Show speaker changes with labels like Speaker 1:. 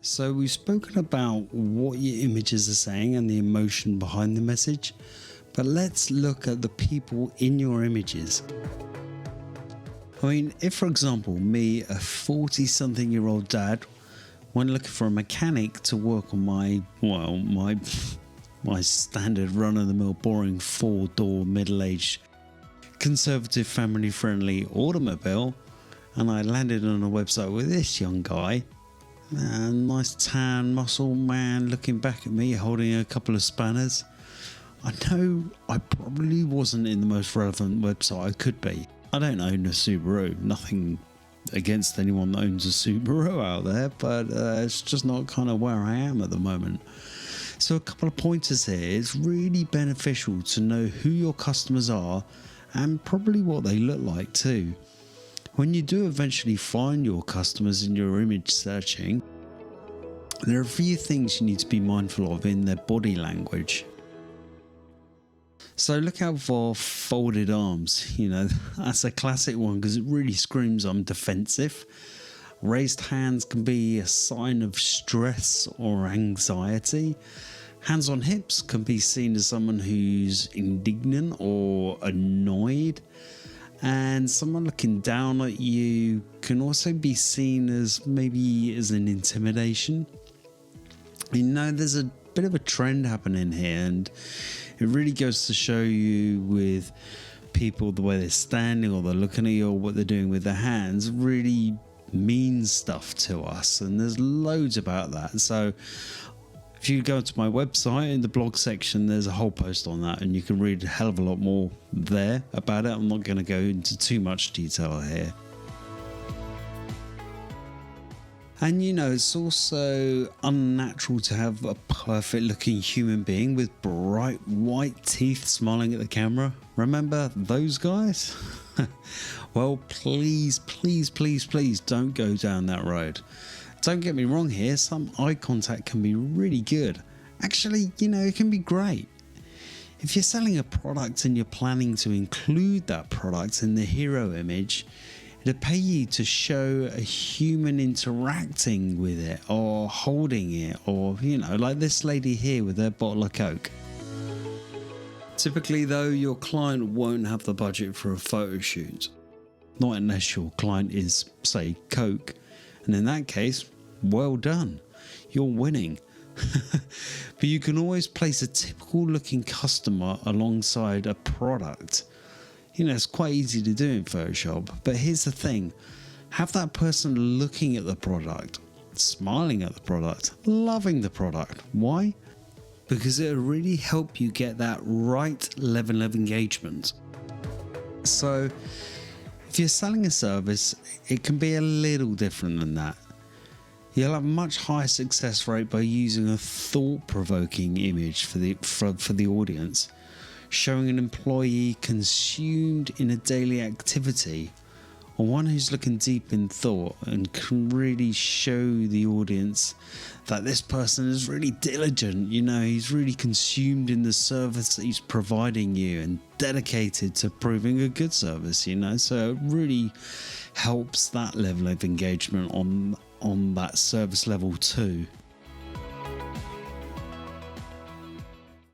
Speaker 1: So we've spoken about what your images are saying and the emotion behind the message, but let's look at the people in your images. I mean, if for example, me, a 40-something-year-old dad, when looking for a mechanic to work on my standard run-of-the-mill boring 4-door middle-aged conservative family-friendly automobile, and I landed on a website with this young guy, a nice tan muscle man looking back at me holding a couple of spanners, I know I probably wasn't in the most relevant website I could be. I don't own a Subaru, nothing against anyone that owns a Subaru out there, but it's just not kind of where I am at the moment. So a couple of pointers here. It's really beneficial to know who your customers are and probably what they look like too. When you do eventually find your customers in your image searching, there are a few things you need to be mindful of in their body language. So look out for folded arms. You know, that's a classic one because it really screams I'm defensive. Raised hands can be a sign of stress or anxiety. Hands on hips can be seen as someone who's indignant or annoyed. And someone looking down at you can also be seen as maybe as an intimidation. You know, there's a bit of a trend happening here, and it really goes to show you with people, the way they're standing or they're looking at you or what they're doing with their hands really means stuff to us, and there's loads about that. So if you go to my website, in the blog section, there's a whole post on that, and you can read a hell of a lot more there about it. I'm not going to go into too much detail here. And you know, it's also unnatural to have a perfect looking human being with bright white teeth smiling at the camera. Remember those guys? Well, please don't go down that road. Don't get me wrong here, some eye contact can be really good. Actually, you know, it can be great. If you're selling a product and you're planning to include that product in the hero image, it'll pay you to show a human interacting with it or holding it, or, you know, like this lady here with her bottle of Coke. Typically though, your client won't have the budget for a photo shoot. Not unless your client is, say, Coke. And in that case, well done, you're winning. But you can always place a typical looking customer alongside a product. You know, it's quite easy to do in Photoshop, but here's the thing. Have that person looking at the product, smiling at the product, loving the product. Why? Because it'll really help you get that right level of engagement. So if you're selling a service, it can be a little different than that. You'll have a much higher success rate by using a thought-provoking image for the audience, showing an employee consumed in a daily activity, or one who's looking deep in thought and can really show the audience that this person is really diligent. You know, he's really consumed in the service that he's providing you and dedicated to proving a good service, you know. So it really helps that level of engagement on that service level too.